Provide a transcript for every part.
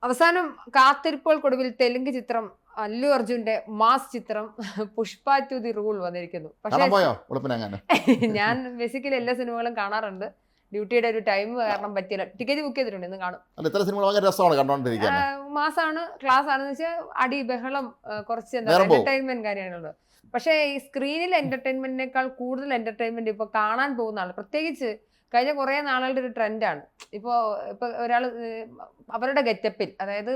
അവസാനം കാത്തിരിപ്പുകൾക്കൊടുവിൽ തെലുങ്ക് ചിത്രം അല്ലു അർജുന്റെ മാസ് ചിത്രം പുഷ്പ ടു ദി റൂൾ വന്നിരിക്കുന്നു. പക്ഷേ ഞാൻ ബേസിക്കലി എല്ലാ സിനിമകളും കാണാറുണ്ട്. ഡ്യൂട്ടിയുടെ ഒരു ടൈം കാരണം പറ്റിയില്ല. ടിക്കറ്റ് ബുക്ക് ചെയ്തിട്ടുണ്ട്, ഇന്ന് കാണും. മാസാണ്, ക്ലാസ് ആണെന്ന് വെച്ചാൽ അടി ബഹളം കുറച്ച് എന്റർടൈൻമെന്റ് കാര്യങ്ങളുണ്ട്. പക്ഷേ ഈ സ്ക്രീനിൽ എന്റർടൈൻമെന്റിനേക്കാൾ കൂടുതൽ എന്റർടൈൻമെന്റ് ഇപ്പൊ കാണാൻ പോകുന്ന ആൾ, പ്രത്യേകിച്ച് കഴിഞ്ഞ കുറേ നാളുകളുടെ ഒരു ട്രെൻഡാണ്. ഇപ്പൊ ഒരാൾ അവരുടെ ഗെറ്റപ്പിൽ, അതായത്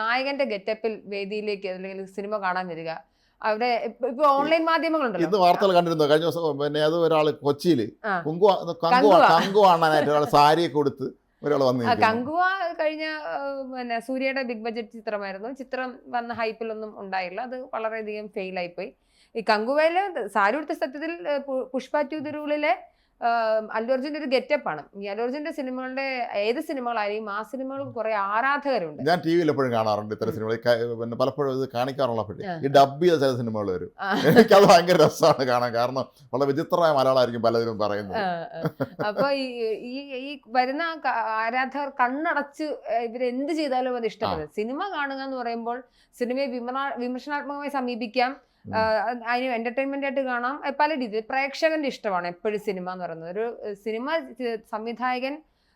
നായകന്റെ ഗെറ്റപ്പിൽ വേദിയിലേക്ക് അല്ലെങ്കിൽ സിനിമ കാണാൻ വരിക. അവിടെ ഇപ്പൊ ഓൺലൈൻ മാധ്യമങ്ങളുണ്ടല്ലോ. ഇന്ന് വാർത്തകൾ കണ്ടിരുന്നു കഴിഞ്ഞ ദിവസം. പിന്നെ അത് ഒരാൾ കൊച്ചിയിൽ കങ്കു കാണാനായിട്ട് ഒരാൾ സാരിയൊക്കെ കൊടുത്ത് ഒരാൾ വന്നു. കങ്കുവ കഴിഞ്ഞ പിന്നെ സൂര്യയുടെ ബിഗ് ബഡ്ജറ്റ് ചിത്രമായിരുന്നു. ചിത്രം വന്ന ഹൈപ്പിലൊന്നും ഉണ്ടായില്ല, അത് വളരെയധികം ഫെയിൽ ആയിപ്പോയി. ഈ കങ്കുവയില് സാരി കൊടുത്ത സത്യത്തിൽ പുഷ്പ ടു ദി റൂളിലെ അല്ലു അർജുന്റെ ഒരു ഗെറ്റപ്പാണ്. ഈ അല്ലു അർജുന്റെ സിനിമകളുടെ ഏത് സിനിമകളായാലും ആ സിനിമകൾക്ക് കുറെ ആരാധകരുണ്ട്. ഞാൻ ടി വിയിൽ എപ്പോഴും കാണാറുണ്ട് ഇത്തരം സിനിമകൾ. പിന്നെ പലപ്പോഴും ഇത് കാണിക്കാറുള്ളപ്പോഴേ ഈ ഡബ് ചെയ്ത ചില സിനിമകൾ വരും. എനിക്കത് ഭയങ്കര രസമാണ് കാണാൻ. കാരണം വളരെ വിചിത്രമായ മലയാളമായിരിക്കും പലരും പറയുന്നത്. അപ്പൊ ഈ വരുന്ന ആരാധകർ കണ്ണടച്ച് ഇവരെന്ത് ചെയ്താലും അത് ഇഷ്ടപ്പെടും. സിനിമ കാണുക എന്ന് പറയുമ്പോൾ സിനിമയെ വിമർശനാത്മകമായി സമീപിക്കാം, അതിന് എന്റർടൈൻമെന്റ് ആയിട്ട് കാണാം, പല രീതിയിൽ. പ്രേക്ഷകന്റെ ഇഷ്ടമാണ് എപ്പോഴും സിനിമ എന്ന് പറയുന്നത്. ഒരു സിനിമ സംവിധായകൻ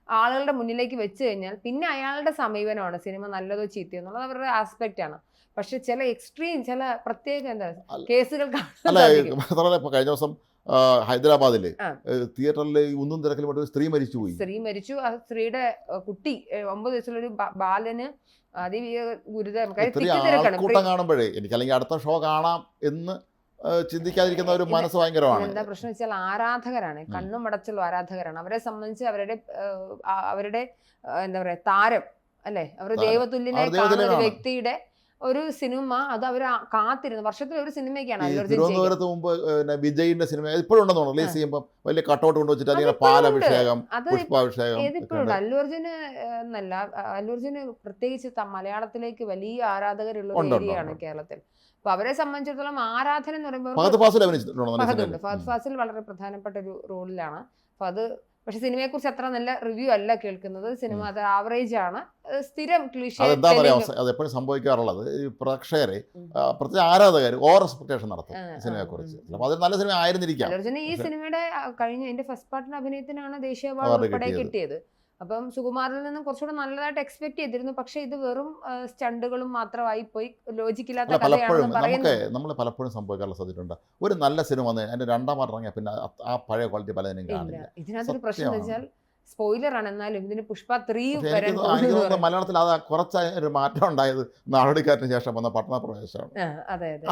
ആളുകളുടെ മുന്നിലേക്ക് വെച്ച് കഴിഞ്ഞാൽ പിന്നെ അയാളുടെ സമീപനമാണ് സിനിമ നല്ലതോ ചീത്തയോ എന്നുള്ളത് അവരുടെ ആസ്പെക്റ്റ് ആണ്. പക്ഷെ ചില എക്സ്ട്രീം, ചില പ്രത്യേക എന്താ കേസുകൾ കഴിഞ്ഞ ദിവസം ഹൈദരാബാദില് തിയേറ്ററിൽ ഒന്നും തിരക്കിൽ സ്ത്രീ മരിച്ചു. ആ സ്ത്രീയുടെ കുട്ടി 9 വയസ്സുള്ള ഒരു ബാലന് കൂട്ടം കാണുമ്പോഴേ എനിക്ക് അല്ലെങ്കിൽ അടുത്ത ഷോ കാണാം എന്ന് ചിന്തിക്കാതിരിക്കുന്ന ഒരു മനസ്സ് ഭയങ്കരമാണ്. എന്താ പ്രശ്നം വെച്ചാൽ ആരാധകരാണ്, കണ്ണും അടച്ചുള്ള ആരാധകരാണ്. അവരെ സംബന്ധിച്ച് അവരുടെ എന്താ പറയാ താരം അല്ലെ, അവർ ദൈവതുല്യനെ കാണുന്ന ഒരു വ്യക്തിയുടെ ഒരു സിനിമ, അത് അവർ കാത്തിരുന്നു വർഷത്തിൽ ഒരു സിനിമയ്ക്കാണ്. തിരുവനന്തപുരത്ത് മുമ്പ് വിജയിന്റെ സിനിമ ഇപ്പോഴും ഉണ്ടെന്ന് റിലീസ് ചെയ്യുമ്പോൾ വലിയ കട്ടൗട്ട് കൊണ്ടുവച്ചിട്ട് അല്ലെങ്കിൽ പാലഭിഷേകം, പുഷ്പാഭിഷേകം. ഇതിപ്പോഴുണ്ട്. അല്ലു അർജുന് എന്നല്ല, അല്ലു അർജുന് പ്രത്യേകിച്ച് മലയാളത്തിലേക്ക് വലിയ ആരാധകരുള്ള ഒരു ഏരിയയാണ് കേരളത്തിൽ. അപ്പൊ അവരെ സംബന്ധിച്ചിടത്തോളം ആരാധന എന്ന് പറയുമ്പോൾ ഫഹദ് ഫാസിൽ വളരെ പ്രധാനപ്പെട്ട ഒരു റോളിലാണ്. അപ്പൊ അത് പക്ഷെ സിനിമയെ കുറിച്ച് അത്ര നല്ല റിവ്യൂ അല്ല കേൾക്കുന്നത്. സിനിമ അത് ആവറേജ് ആണ്, സ്ഥിരം ക്ലീഷേ. അതെന്താ പറയാ, അതെപ്പോഴും സംഭവിക്കാറുള്ളത് പ്രേക്ഷകരെ, പ്രത്യേക ആരാധകർ ഓവർ എക്സ്പെക്ടേഷൻ നടത്തും സിനിമയെ കുറിച്ച്. അപ്പൊ അത് നല്ല സിനിമ ആയിരുന്നിരിക്കാം. ഈ സിനിമയുടെ കഴിഞ്ഞ എന്റെ ഫസ്റ്റ് പാർട്ടിന്റെ അഭിനയത്തിനാണ് ദേശീയ അവാർഡ് ഉൾപ്പെടെ കിട്ടിയത്. അപ്പം സുകുമാറിൽ നിന്നും കുറച്ചുകൂടെ നല്ലതായിട്ട് എക്സ്പെക്ട് ചെയ്തിരുന്നു. പക്ഷെ ഇത് വെറും സ്റ്റണ്ടുകളും മാത്രമായി പോയി, ലോജിക്കില്ലാത്ത കഥയാണെന്ന് പറയുന്നത്. നമ്മൾ പലപ്പോഴും സംഭവിക്കാനുള്ള സാധ്യതയുണ്ട്. ഒരു നല്ല സിനിമ വന്ന് അതിന്റെ രണ്ടാം പാർട്ട് ഇറങ്ങിയാൽ പിന്നെ ആ പഴയ ക്വാളിറ്റി പലതിനും കാണില്ല. ഇതിനകത്തൊരു പ്രശ്നം എന്ന് വെച്ചാൽ സ്പോയിലർ ആണ്, എന്നാലും ഇതിന് പുഷ്പ 3 മലയാളത്തിൽ അത് കുറച്ച് ഒരു മാറ്റം ഉണ്ടായത് നാടോടിക്കാറ്റിന് ശേഷം വന്ന പട്ടണപ്രവേശമാണ്.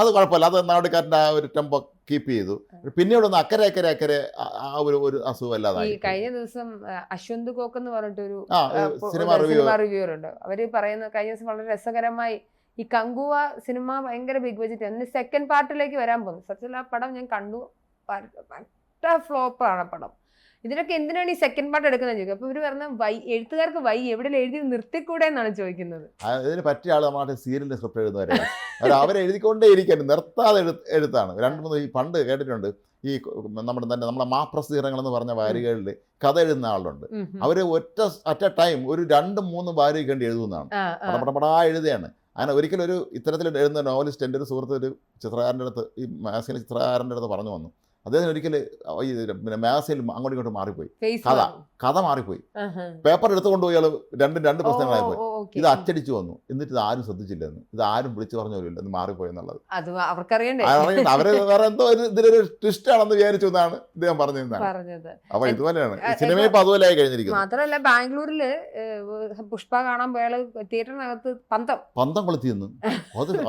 അത് കുഴപ്പമില്ല, അത് നാടോടിക്കാറ്റിന്റെ ആ ഒരു ടെമ്പോ കീപ്പ് ചെയ്തു. പിന്നീട് ഒന്ന് അക്കരെ ആ ഒരു അസുഖമല്ലാതായി. കഴിഞ്ഞ ദിവസം അശ്വന്ത് കോക്ക് എന്ന് പറഞ്ഞിട്ടൊരു സിനിമ റിവ്യൂർ ഉണ്ട്. അവര് പറയുന്ന കഴിഞ്ഞ ദിവസം വളരെ രസകരമായി ഈ കങ്കുവ സിനിമ ഭയങ്കര ബിഗ് ബഡ്ജറ്റ് എന്ന് സെക്കൻഡ് പാർട്ടിലേക്ക് വരാൻ പോകുന്നു. സത്യത്തിൽ ആ പടം ഞാൻ കണ്ടു, ഫ്ലോപ്പാണ് പടം. ഇതിനൊക്കെ എന്തിനാണ് ഈ സെക്കൻഡ് പാർട്ട് എടുക്കുന്നത് ചോദിക്കും. അപ്പൊ ഇവര് പറഞ്ഞ എഴുത്തുകാർക്ക് എവിടെ എഴുതി നിർത്തിക്കൂടെ എന്നാണ് ചോദിക്കുന്നത്. അതിന് പറ്റിയ ആൾ നമ്മുടെ സീരിയലിന്റെ സ്ക്രിപ്റ്റ് എഴുതുന്നവരാണ്. അവരെഴുതിക്കൊണ്ടേ ഇരിക്കാൻ നിർത്താതെ എഴുത്താണ്. 2-3 ഈ പണ്ട് കേട്ടിട്ടുണ്ട്, ഈ നമ്മളെ മാപ്രസിദ്ധീകരണങ്ങൾ എന്ന് പറഞ്ഞ വാരികകളിൽ കഥ എഴുതുന്ന ആളുണ്ട്. അവര് അറ്റ് എ ടൈം ഒരു 2-3 വാരിക കണ്ട് എഴുതുന്നതാണ്. പടപടപടാ എഴുതുകയാണ്. അങ്ങനെ ഒരിക്കലും ഒരു ഇത്തരത്തിൽ എഴുതുന്ന നോവലിസ്റ്റ് എൻ്റെ ഒരു സുഹൃത്ത് ഒരു ചിത്രകാരൻ്റെ അടുത്ത്, ഈ മാഗസിൻ ചിത്രകാരൻ്റെ അടുത്ത് പറഞ്ഞു വന്നു. അദ്ദേഹം ഒരിക്കൽ ഈ പിന്നെ മാഗസിനിൽ അങ്ങോട്ടും ഇങ്ങോട്ടും മാറിപ്പോയി, കഥ മാറിപ്പോയി. പേപ്പർ എടുത്തുകൊണ്ടുപോയി അയാൾ രണ്ട് പുസ്തകങ്ങളായി പോയി. ഇത് അച്ചടിച്ചു വന്നു, എന്നിട്ട് ഇത് ആരും ശ്രദ്ധിച്ചില്ലെന്ന്, ഇത് ആരും വിളിച്ചു പറഞ്ഞില്ല, ഇത് മാറിപ്പോയി എന്നുള്ളത്. അവര് വേറെ എന്തോ ഇതിലൊരു ട്വിസ്റ്റ് ആണെന്ന് വിചാരിച്ചു എന്നാണ് ഇദ്ദേഹം പറഞ്ഞത്. അപ്പൊ ഇതുപോലെയാണ് സിനിമ ഇപ്പൊ അതുപോലെ ആയി കഴിഞ്ഞിരിക്കുന്നത്. മാത്രമല്ല ബാംഗ്ലൂരില് പുഷ്പ കാണാൻ പോയാൽ തിയേറ്ററിനകത്ത് പന്തം കൊളുത്തിയെന്ന്.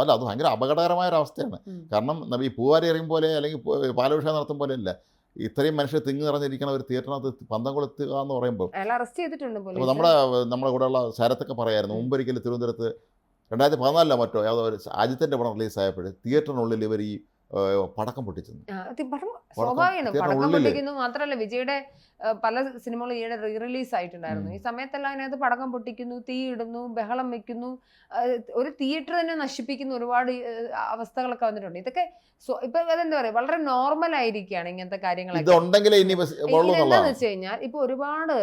അല്ല, അത് ഭയങ്കര അപകടകരമായ ഒരു അവസ്ഥയാണ്. കാരണം ഈ പൂവാരി എറിയും പോലെ അല്ലെങ്കിൽ പാലഭിഷേകം നടത്തും പോലെ അല്ല, ഇത്രയും മനുഷ്യർ തിങ്ങി നിറഞ്ഞിരിക്കുന്ന ഒരു തിയേറ്ററിനകത്ത് പന്തം കൊളുത്തുക എന്ന് പറയുമ്പോൾ നമ്മുടെ കൂടെയുള്ള ശരത്തൊക്കെ പറയായിരുന്നു. മുമ്പൊരിക്കൽ തിരുവനന്തപുരത്ത് 2014 മറ്റോ യാതൊരു അജിത്തിൻ്റെ പടം റിലീസായപ്പോൾ തിയേറ്ററിനുള്ളിൽ ഇവർ ഈ പടക്കം പൊട്ടിച്ചെന്ന്. സ്വാഭാവികമാണ്. തിയേറ്ററിന്റെ പടക്കം ഉള്ളില്. പൊട്ടിക്കുന്നു മാത്രമല്ല, വിജയുടെ പല സിനിമകളും ഈയിടെ റിലീസ് ആയിട്ടുണ്ടായിരുന്നു. ഈ സമയത്തെല്ലാം അതിനകത്ത് പടക്കം പൊട്ടിക്കുന്നു, തീ ഇടുന്നു, ബഹളം വെക്കുന്നു, ഒരു തിയേറ്റർ തന്നെ നശിപ്പിക്കുന്ന ഒരുപാട് അവസ്ഥകളൊക്കെ വന്നിട്ടുണ്ട്. ഇതൊക്കെ ഇപ്പൊ അതെന്താ പറയാ, വളരെ നോർമൽ ആയിരിക്കുകയാണ് ഇങ്ങനത്തെ കാര്യങ്ങളൊക്കെ. ഇതുണ്ടെങ്കിലേ ഇനി എന്താന്ന് വെച്ച് കഴിഞ്ഞാൽ ഇപ്പൊ ഒരുപാട്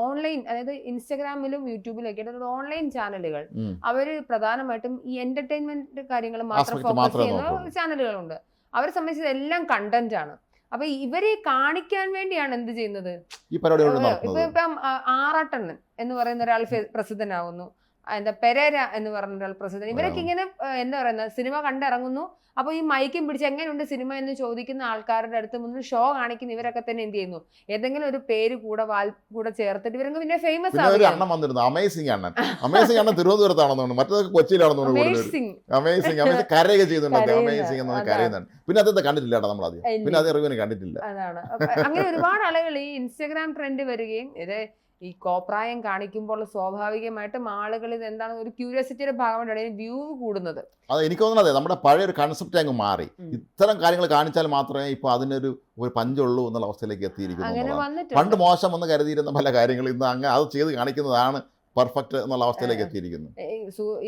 ഓൺലൈൻ, അതായത് ഇൻസ്റ്റഗ്രാമിലും യൂട്യൂബിലും ഒക്കെ ആയിട്ട് ഓൺലൈൻ ചാനലുകൾ, അവര് പ്രധാനമായിട്ടും ഈ എന്റർടൈൻമെന്റ് കാര്യങ്ങൾ മാത്രം ഫോക്കസ് ചെയ്യുന്ന ചാനലുകളുണ്ട്. അവരെ സംബന്ധിച്ചത് എല്ലാം കണ്ടന്റ് ആണ്. അപ്പൊ ഇവരെ കാണിക്കാൻ വേണ്ടിയാണ് എന്ത് ചെയ്യുന്നത്, ഇപ്പം ആറാട്ടണ്ണൻ എന്ന് പറയുന്ന ഒരാൾ പ്രസിദ്ധനാവുന്നു, എന്താ പെരേര എന്ന് പറഞ്ഞ ഒരാൾ പ്രസിദ്ധൻ. ഇവരൊക്കെ ഇങ്ങനെ എന്താ പറയുന്ന സിനിമ കണ്ടിറങ്ങുന്നു. അപ്പൊ ഈ മൈക്കും പിടിച്ച് എങ്ങനെയുണ്ട് സിനിമ എന്ന് ചോദിക്കുന്ന ആൾക്കാരുടെ അടുത്ത് മുന്നിൽ ഷോ കാണിക്കുന്ന ഇവരൊക്കെ തന്നെ എന്ത് ചെയ്യുന്നു, ഏതെങ്കിലും ഒരു പേര് കൂടെ ചേർത്തിട്ട് ഇവരൊക്കെ പിന്നെ ഫേമസ് ആവും. അണ്ണൻ വന്നിരുന്നു, അമേസിംഗ് അണ്ണൻ. അമേസിംഗ് അണ്ണൻ തിരുവനന്തപുരത്താണെന്ന് തോന്നുന്നു, മറ്റേതൊക്കെ കൊച്ചിയിലാണെന്ന് തോന്നുന്നു. അമേസിംഗ് കരയൊക്കെ ചെയ്യുന്നുണ്ട്, അമേസിംഗ് എന്ന് കരയുന്നുണ്ട്. പിന്നെ അതെന്താ കണ്ടിട്ടില്ല നമ്മളാദ്യം, പിന്നെ അത് റിവ്യൂവിന് കണ്ടിട്ടില്ല. അതാണ് അങ്ങനെ ഒരുപാട് ആളുകൾ ഈ ഇൻസ്റ്റഗ്രാം ട്രെൻഡ് വരികയും ഇത് ഈ കോപ്രായം കാണിക്കുമ്പോൾ സ്വാഭാവികമായിട്ടും ആളുകൾ ഇത് എന്താണ് ഒരു ക്യൂരിയോസിറ്റിയുടെ ഭാഗമായിട്ടാണ് വ്യൂ കൂടുന്നത്. അത് എനിക്ക് തോന്നുന്നത് നമ്മുടെ പഴയ ഒരു കൺസെപ്റ്റ് അങ്ങ് മാറി. ഇത്തരം കാര്യങ്ങൾ കാണിച്ചാൽ മാത്രമേ ഇപ്പൊ അതിനൊരു പഞ്ചുള്ളൂ എന്നുള്ള അവസ്ഥയിലേക്ക് എത്തിയിരിക്കുന്നു. പണ്ട് മോശം എന്ന് കരുതിയിരുന്ന പല കാര്യങ്ങളും ഇന്ന് അങ്ങ് അത് ചെയ്ത് കാണിക്കുന്നതാണ് പെർഫെക്റ്റ് എന്നുള്ള അവസ്ഥയിലേക്ക് എത്തിയിരിക്കുന്നു.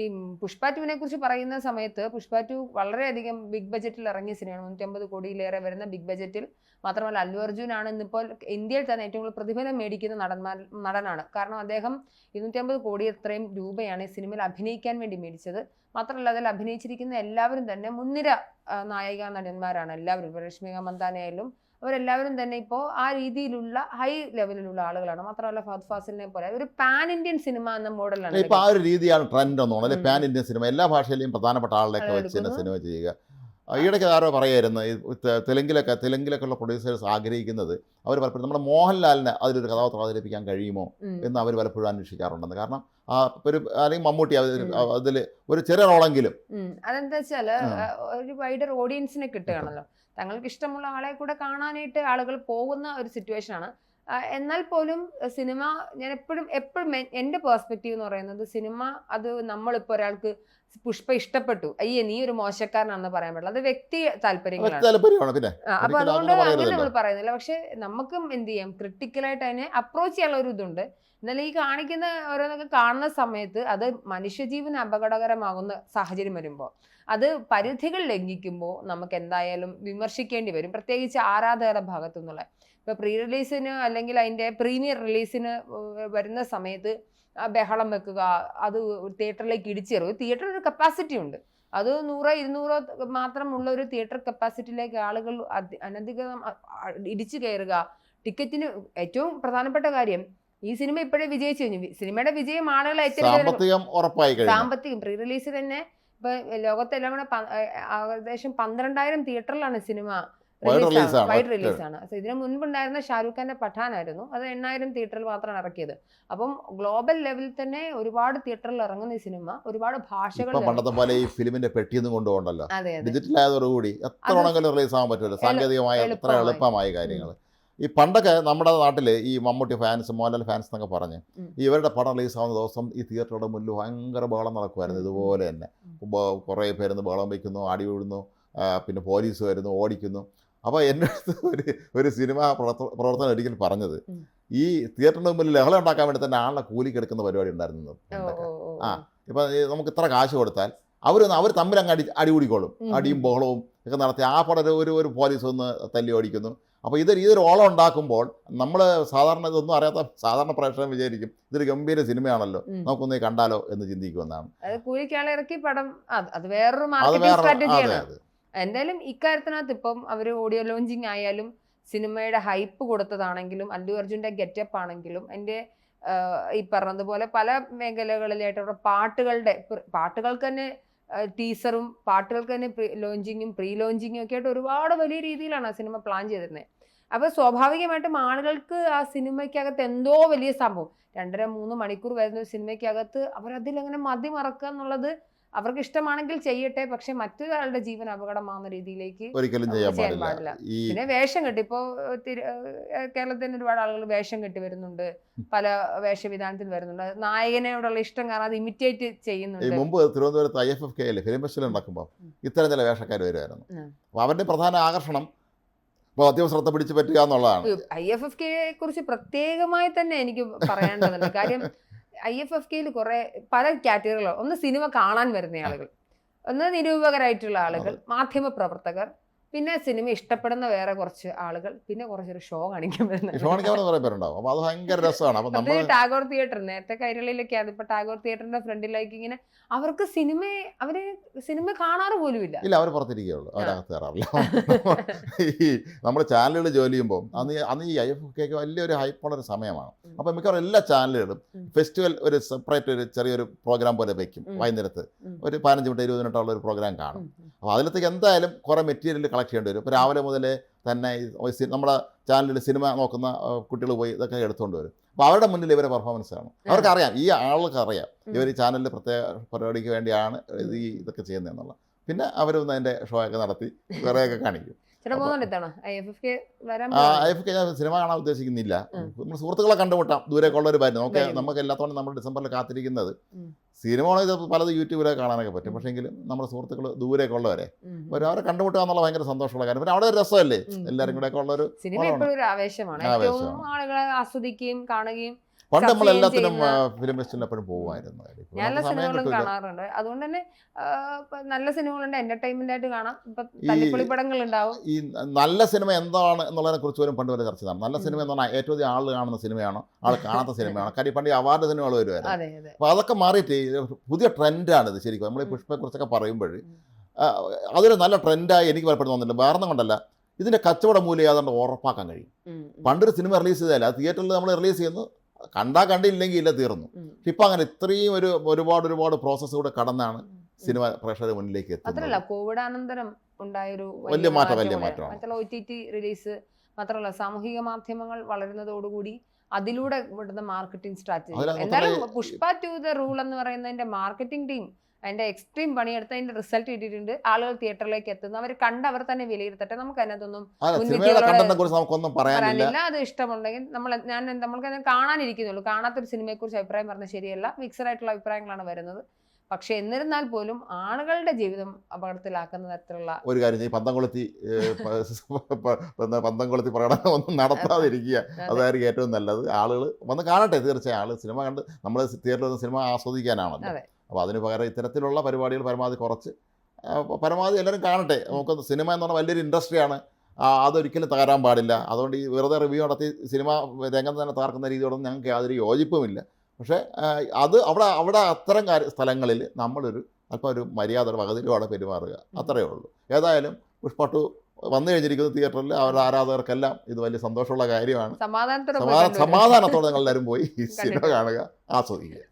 ഈ പുഷ്പ 2-നെ കുറിച്ച് പറയുന്ന സമയത്ത് പുഷ്പ 2 വളരെയധികം ബിഗ് ബജറ്റിൽ ഇറങ്ങിയ സിനിമയാണ്. 150 കോടിയിലേറെ വരുന്ന ബിഗ് ബജറ്റിൽ. മാത്രമല്ല അല്ലു അർജുൻ ആണ് ഇന്നിപ്പോൾ ഇന്ത്യയിൽ തന്നെ ഏറ്റവും കൂടുതൽ പ്രതിഫലം മേടിക്കുന്ന നടനാണ്. കാരണം അദ്ദേഹം 250 കോടി അത്രയും രൂപയാണ് ഈ സിനിമയിൽ അഭിനയിക്കാൻ വേണ്ടി മേടിച്ചത്. മാത്രമല്ല അതിൽ അഭിനയിച്ചിരിക്കുന്ന എല്ലാവരും തന്നെ മുൻനിര നായിക നടന്മാരാണ്. എല്ലാവരും രശ്മിക മന്ദാന ആയാലും അവരെല്ലാവരും തന്നെ ഇപ്പോൾ ആ രീതിയിലുള്ള ഹൈ ലെവലിലുള്ള ആളുകളാണ്. മാത്രമല്ല ഫഹദ് ഫാസിലിനെ പോലെ ഒരു പാൻ ഇന്ത്യൻ സിനിമ എന്ന മോഡലാണ്. ഇപ്പൊ ആ ഒരു രീതിയാണ് ട്രെൻഡ് ഒന്നും അല്ലെ, പാൻ ഇന്ത്യൻ സിനിമ എല്ലാ ഭാഷയിലെയും പ്രധാനപ്പെട്ട ആളുകളൊക്കെ വെച്ച് തന്നെ സിനിമ ചെയ്യുക. ഈയിടയ്ക്ക് ആരോ പറയായിരുന്നു, തെലുങ്കിലൊക്കെ ഉള്ള പ്രൊഡ്യൂസേഴ്സ് ആഗ്രഹിക്കുന്നത് അവർ പലപ്പോഴും നമ്മുടെ മോഹൻലാലിനെ അതിലൊരു കഥാപാത്രം അവതരിപ്പിക്കാൻ കഴിയുമോ എന്ന് അവർ പലപ്പോഴും അന്വേഷിക്കാറുണ്ടെന്ന്. കാരണം ഒരു അല്ലെങ്കിൽ മമ്മൂട്ടി അതിൽ ഒരു ചെറിയ റോളെങ്കിലും. അതെന്താ വെച്ചാല് ഒരു വൈഡർ ഓഡിയൻസിനെ കിട്ടുകയാണല്ലോ. തങ്ങൾക്ക് ഇഷ്ടമുള്ള ആളെ കൂടെ കാണാനായിട്ട് ആളുകൾ പോകുന്ന ഒരു സിറ്റുവേഷൻ ആണ്. എന്നാൽ പോലും സിനിമ ഞാൻ എപ്പോഴും എൻ്റെ പേഴ്സ്പെക്റ്റീവ് എന്ന് പറയുന്നത്, സിനിമ അത് നമ്മളിപ്പോൾ ഒരാൾക്ക് പുഷ്പ ഇഷ്ടപ്പെട്ടു, അയ്യേ നീ ഒരു മോശക്കാരനാണെന്ന് പറയാൻ പറ്റില്ല, അത് വ്യക്തി താല്പര്യങ്ങളാണ്. അപ്പൊ അതുകൊണ്ട് അങ്ങനെ നമ്മൾ പറയുന്നില്ല. പക്ഷെ നമുക്കും എന്ത് ചെയ്യാം, ക്രിട്ടിക്കലായിട്ട് അതിനെ അപ്രോച്ച് ചെയ്യാനുള്ള ഒരു ഇതുണ്ട്. എന്നാലും ഈ കാണിക്കുന്ന ഓരോന്നൊക്കെ കാണുന്ന സമയത്ത് അത് മനുഷ്യജീവന് അപകടകരമാകുന്ന സാഹചര്യം വരുമ്പോൾ, അത് പരിധികൾ ലംഘിക്കുമ്പോൾ നമുക്ക് എന്തായാലും വിമർശിക്കേണ്ടി വരും, പ്രത്യേകിച്ച് ആരാധകരുടെ ഭാഗത്തു നിന്നുള്ള. ഇപ്പോൾ പ്രീ റിലീസിന് അല്ലെങ്കിൽ അതിൻ്റെ പ്രീമിയർ റിലീസിന് വരുന്ന സമയത്ത് ബഹളം വെക്കുക, അത് തിയേറ്ററിലേക്ക് ഇടിച്ചേറും. തിയേറ്ററിൽ ഒരു കപ്പാസിറ്റി ഉണ്ട്, അത് 100-200 മാത്രമുള്ള ഒരു തിയേറ്റർ കപ്പാസിറ്റിയിലേക്ക് ആളുകൾ അനധികൃതം ഇടിച്ചു കയറുക. ടിക്കറ്റിന് ഏറ്റവും പ്രധാനപ്പെട്ട കാര്യം, ഈ സിനിമ ഇപ്പോഴേ വിജയിച്ചു കഴിഞ്ഞു. സിനിമയുടെ വിജയം ആളുകളെ സാമ്പത്തികം പ്രീ റിലീസ് തന്നെ ഇപ്പൊ ലോകത്തെല്ലാം കൂടെ ഏകദേശം 12,000 തിയേറ്ററിലാണ് സിനിമ വൈഡ് റിലീസാണ്. ഇതിനു മുൻപുണ്ടായിരുന്ന ഷാരൂഖ് ഖാന്റെ പഠാനായിരുന്നു, അത് 8,000 തിയേറ്ററിൽ മാത്രമാണ് ഇറക്കിയത്. അപ്പം ഗ്ലോബൽ ലെവലിൽ തന്നെ ഒരുപാട് തിയേറ്ററിൽ ഇറങ്ങുന്ന ഈ സിനിമ ഒരുപാട് ഭാഷകൾ. പണ്ടത്തെ പോലെ ഈ ഫിലിമിന്റെ പെട്ടിയൊന്നും കൊണ്ടുപോകണ്ടല്ലോ, ഡിജിറ്റൽ ആയതോടുകൂടി എത്ര വേണമെങ്കിലും റിലീസ് ആകാൻ പറ്റുമല്ലോ, സാങ്കേതികമായ എത്ര എളുപ്പമായ കാര്യങ്ങൾ. ഈ പണ്ടൊക്കെ നമ്മുടെ നാട്ടിൽ ഈ മമ്മൂട്ടി ഫാൻസ്, മോഹൻലാൽ ഫാൻസ് എന്നൊക്കെ പറഞ്ഞ് ഇവരുടെ പടം റിലീസ് ആവുന്ന ദിവസം ഈ തിയേറ്ററുടെ മുന്നിൽ ഭയങ്കര ബഹളം നടക്കുമായിരുന്നു. ഇതുപോലെ തന്നെ കുറേ പേരുന്ന് ബഹളം വയ്ക്കുന്നു, അടി വീഴുന്നു, പിന്നെ പോലീസ് വരുന്നു, ഓടിക്കുന്നു. അപ്പോൾ എൻ്റെ അടുത്ത് ഒരു സിനിമ പ്രവർത്തനം ഒരിക്കൽ പറഞ്ഞത്, ഈ തിയേറ്ററിന് മുമ്പിൽ ലഹളം ഉണ്ടാക്കാൻ വേണ്ടി തന്നെ ആളുടെ കൂലിക്ക് എടുക്കുന്ന പരിപാടി ഉണ്ടായിരുന്നു. ഇപ്പം നമുക്ക് ഇത്ര കാശ് കൊടുത്താൽ അവർ തമ്മിൽ അങ്ങ് അടികൂടിക്കോളും, അടിയും ബഹളവും ഒക്കെ നടത്തി ആ പടം ഒരു പോലീസ് ഒന്ന് തല്ലി ഓടിക്കുന്നു. അപ്പോൾ ഇതൊരു ഓളം ഉണ്ടാക്കുമ്പോൾ നമ്മൾ സാധാരണ ഇതൊന്നും അറിയാത്ത സാധാരണ പ്രേക്ഷകൻ വിചാരിക്കും ഇതൊരു ഗംഭീര സിനിമയാണല്ലോ, നമുക്കൊന്നേ കണ്ടാലോ എന്ന് ചിന്തിക്കുമെന്നാണ്. എന്തായാലും ഇക്കാര്യത്തിനകത്ത് ഇപ്പം അവർ ഓഡിയോ ലോഞ്ചിങ് ആയാലും സിനിമയുടെ ഹൈപ്പ് കൊടുത്തതാണെങ്കിലും അല്ലു അർജുൻ്റെ ഗെറ്റപ്പ് ആണെങ്കിലും എൻ്റെ ഈ പറഞ്ഞതുപോലെ പല മേഖലകളിലായിട്ട് പാട്ടുകൾക്ക് തന്നെ ടീസറും പാട്ടുകൾക്ക് തന്നെ ലോഞ്ചിങ്ങും പ്രീ ലോഞ്ചിങ്ങും ഒക്കെ ആയിട്ട് ഒരുപാട് വലിയ രീതിയിലാണ് ആ സിനിമ പ്ലാൻ ചെയ്തിരുന്നത്. അപ്പോൾ സ്വാഭാവികമായിട്ടും ആളുകൾക്ക് ആ സിനിമയ്ക്കകത്ത് എന്തോ വലിയ സംഭവം 2.5-3 മണിക്കൂർ വരുന്ന ഒരു സിനിമയ്ക്കകത്ത് അവരതിലങ്ങനെ മതിമറക്കുക എന്നുള്ളത് അവർക്ക് ഇഷ്ടമാണെങ്കിൽ ചെയ്യട്ടെ, പക്ഷെ മറ്റൊരാളുടെ ജീവൻ അപകടമാകുന്ന രീതിയിലേക്ക് ഒരിക്കലും ചെയ്യാൻ പാടില്ല. ഈ പിന്നെ വേഷം കെട്ടി ഇപ്പോ കേരളത്തിൽ ഒരുപാട് ആളുകൾ വേഷം കെട്ടി വരുന്നുണ്ട്, പല വേഷവിധാനത്തിൽ വരുന്നുണ്ട്, നായകനോടുള്ള ഇഷ്ടം കാരണം അത് ഇമിറ്റേറ്റ് ചെയ്യുന്നുണ്ട്. മുമ്പ് തിരുവനന്തപുരത്ത് IFFK ഫിലിം ഫെസ്റ്റിവൽ നടക്കുമ്പോൾ ഇത്തരം ചില വേഷക്കാർ വരുമായിരുന്നു. അപ്പോൾ അവരുടെ പ്രധാന ആകർഷണം അപ്പോൾ അത്യാവശ്യം ശ്രദ്ധ പിടിച്ചു പറ്റുക എന്നുള്ളതാണ്. IFFK കുറിച്ച് പ്രത്യേകമായി തന്നെ എനിക്ക് പറയേണ്ടതുണ്ട്. കാര്യം IFFKയിൽ കുറെ പല കാറ്റഗറികളോ, ഒന്ന് സിനിമ കാണാൻ വരുന്ന ആളുകൾ, ഒന്ന് നിരൂപകരായിട്ടുള്ള ആളുകൾ, മാധ്യമ പ്രവർത്തകർ, പിന്നെ സിനിമ ഇഷ്ടപ്പെടുന്ന വേറെ കുറച്ച് ആളുകൾ, പിന്നെ കുറച്ചൊരു ഷോ കാണിക്കാൻ വരുന്നത്. ഷോ കാണിക്കാൻ കുറേ പേരുണ്ടാവും. അപ്പോൾ അത് ഭയങ്കര രസമാണ്. അപ്പോൾ നമ്മൾ ടാഗോർ തിയേറ്റർ, നേരത്തെ കൈരളിയിലൊക്കെയാണ്, ഇപ്പൊ ടാഗോർ തിയേറ്ററിന്റെ ഫ്രണ്ടിലേക്ക് ഇങ്ങനെ അവർക്ക് സിനിമ കാണാറ് പോലും ഇല്ല. അവർ പുറത്തിരിക്കുകയുള്ളൂ, അവരകത്ത് കയറാറില്ല. ഈ നമ്മുടെ ചാനലുകൾ ജോലി ചെയ്യുമ്പോൾ അന്ന് ഈ IFFK വലിയൊരു ഹൈപ്പുള്ളൊരു സമയമാണ്. അപ്പോൾ മിക്കവാറും എല്ലാ ചാനലുകളും ഫെസ്റ്റിവൽ ഒരു സെപ്പറേറ്റ് ഒരു ചെറിയൊരു പ്രോഗ്രാം പോലെ വയ്ക്കും. വൈകുന്നേരത്ത് ഒരു 15 മിനിറ്റ് 20 മിനിറ്റുള്ള ഒരു പ്രോഗ്രാം കാണും. അപ്പോൾ അതിലത്തേക്ക് എന്തായാലും കുറേ മെറ്റീരിയൽ കളക്ട് ചെയ്യേണ്ടി വരും. ഇപ്പോൾ രാവിലെ മുതലേ തന്നെ നമ്മുടെ ചാനലിൽ സിനിമ നോക്കുന്ന കുട്ടികൾ പോയി ഇതൊക്കെ എടുത്തുകൊണ്ട് വരും. അപ്പോൾ അവരുടെ മുന്നിൽ ഇവരെ പെർഫോമൻസ് ആണ്. അവർക്കറിയാം, ഈ ആൾക്ക് അറിയാം ഇവർ ഈ ചാനലിൽ പ്രത്യേക പരിപാടിക്ക് വേണ്ടിയാണ് ഇതൊക്കെ ചെയ്യുന്നതെന്നുള്ള. പിന്നെ അവരൊന്ന് അതിൻ്റെ ഷോ ഒക്കെ നടത്തി കുറേയൊക്കെ കാണിക്കും. IFFK ഞാൻ സിനിമ കാണാൻ ഉദ്ദേശിക്കുന്നില്ല. നമ്മൾ സുഹൃത്തുക്കളെ കണ്ടുമുട്ടാം, ദൂരേക്കുള്ളവർ വരും. നമുക്ക് എല്ലാത്തോളം നമ്മൾ ഡിസംബറിൽ കാത്തിരിക്കുന്നത് സിനിമ ആണെങ്കിൽ പലത് യൂട്യൂബിലൊക്കെ കാണാനൊക്കെ പറ്റും. പക്ഷേ എങ്കിലും നമ്മുടെ സുഹൃത്തുക്കൾ ദൂരേക്കുള്ളവരെ അവരെ കണ്ടുമുട്ടുക എന്നുള്ള ഭയങ്കര സന്തോഷമുള്ള കാര്യം. പിന്നെ അവിടെ ഒരു രസമല്ലേ, എല്ലാവരും കൂടെ ഒക്കെ ഉള്ളൊരു സിനിമ എപ്പോഴും ഒരു ആവേശമാണ്. ആളുകളെ ആസ്വദിക്കുകയും കാണുകയും. പണ്ട് നമ്മൾ എല്ലാത്തിനും ഫിലിം ഫെസ്റ്റിവലിൽ എപ്പോഴും പോകുമായിരുന്നു. നല്ല സിനിമകളും കാണാറുണ്ട്. അതുകൊണ്ട് തന്നെ നല്ല സിനിമകളുണ്ട്, എന്റർടൈൻമെന്റ് ആയിട്ട് കാണാം. ഇപ്പൊ തല്ലിപ്പൊളി പടങ്ങൾ ഉണ്ടാവും. ഈ നല്ല സിനിമ എന്താണ് എന്നുള്ളതിനെ കുറിച്ച് പോലും പണ്ട് വരെ ചർച്ച ചെയ്താണ്. നല്ല സിനിമ എന്ന് പറഞ്ഞാൽ ഏറ്റവും അധികം ആൾ കാണുന്ന സിനിമയാണോ, ആൾ കാണാത്ത സിനിമയാണോ? കാര്യം പണ്ട് ഈ അവാർഡ് സിനിമകൾ വരുമായിരുന്നു. അപ്പോൾ അതൊക്കെ മാറിയിട്ട് പുതിയ ട്രെൻഡാണിത്. ശരിക്കും നമ്മൾ ഈ പുഷ്പയെക്കുറിച്ചൊക്കെ പറയുമ്പോൾ അതൊരു നല്ല ട്രെൻഡായി എനിക്ക് പലപ്പോഴും തോന്നുന്നില്ല. വേറെ കൊണ്ടല്ല, ഇതിൻ്റെ കച്ചവട മൂല്യം ഏതാണ്ട് ഉറപ്പാക്കാൻ കഴിയും. പണ്ടൊരു സിനിമ റിലീസ് ചെയ്താൽ അത് തിയേറ്ററിൽ നമ്മൾ റിലീസ് ചെയ്യുന്നു, കണ്ടില്ലെങ്കിൽ ഇല്ല, തീർന്നു. ഇപ്പം അങ്ങനെ ഇത്രയും ഒരുപാട് പ്രോസസ്സ് കൂടെ കടന്നാണ് സിനിമ പ്രേക്ഷകരുടെ മുന്നിലേക്ക് എത്തുന്നത്. മാത്രമല്ല കോവിഡാനന്തരം ഉണ്ടായൊരു വലിയ മാറ്റമാണ്. OTT റിലീസ് മാത്രമല്ല, സാമൂഹിക മാധ്യമങ്ങൾ വളരുന്നതോടുകൂടി അതിലൂടെ ഇവിടുന്ന് മാർക്കറ്റിംഗ് സ്ട്രാറ്റജി. എന്തായാലും പുഷ്പ 2 ദ റൂൾ എന്ന് പറയുന്നതിന്റെ മാർക്കറ്റിംഗ് ടീം അതിന്റെ എക്സ്ട്രീം പണിയെടുത്ത് അതിന്റെ റിസൾട്ട് കിട്ടിയിട്ടുണ്ട്. ആളുകൾ തിയേറ്ററിലേക്ക് എത്തുന്നു, അവർ കണ്ട് അവർ തന്നെ വിലയിരുത്തട്ടെ. നമുക്ക് അതിനകത്തൊന്നും പറയാനില്ല. അത് ഇഷ്ടമുണ്ടെങ്കിൽ നമ്മൾക്ക് കാണാനിരിക്കുന്നുള്ളൂ. കാണാത്തൊരു സിനിമയെ കുറിച്ച് അഭിപ്രായം പറഞ്ഞാൽ ശരിയല്ല. മിക്സഡ് ആയിട്ടുള്ള അഭിപ്രായങ്ങളാണ് വരുന്നത്. പക്ഷെ എന്നിരുന്നാൽ പോലും ആളുകളുടെ ജീവിതം അപകടത്തിലാക്കുന്ന തരത്തിലുള്ള ഒരു കാര്യം പന്തംകൊളുത്തി പ്രകടനം ഒന്നും നടത്താതിരിക്കുക, അതായിരിക്കും ഏറ്റവും നല്ലത്. ആളുകൾ വന്ന് കാണട്ടെ, തീർച്ചയായും ആള് സിനിമ കണ്ട് നമ്മൾ തിയേറ്ററിൽ വന്ന് സിനിമ ആസ്വദിക്കാനാണല്ലോ. അപ്പോൾ അതിന് പകരം ഇത്തരത്തിലുള്ള പരിപാടികൾ പരമാവധി കുറച്ച് പരമാവധി എല്ലാവരും കാണട്ടെ. നമുക്ക് സിനിമ എന്ന് പറഞ്ഞാൽ വലിയൊരു ഇൻഡസ്ട്രിയാണ്, അതൊരിക്കലും തകരാൻ പാടില്ല. അതുകൊണ്ട് ഈ വെറുതെ റിവ്യൂ നടത്തി സിനിമ രംഗം തന്നെ തകർക്കുന്ന രീതിയോടൊന്നും ഞങ്ങൾക്ക് യാതൊരു യോജിപ്പുമില്ല. പക്ഷേ അത് അവിടെ അത്തരം സ്ഥലങ്ങളിൽ നമ്മളൊരു അല്പം ഒരു മര്യാദ വകതിരിവാണ് പെരുമാറുക, അത്രയേ ഉള്ളൂ. ഏതായാലും പുഷ്പ 2 വന്നു കഴിഞ്ഞിരിക്കുന്ന തിയേറ്ററിൽ അവരുടെ ആരാധകർക്കെല്ലാം ഇത് വലിയ സന്തോഷമുള്ള കാര്യമാണ്. സമാധാനത്തോടെ നിങ്ങൾ എല്ലാവരും പോയി സിനിമ കാണുക, ആസ്വദിക്കുക.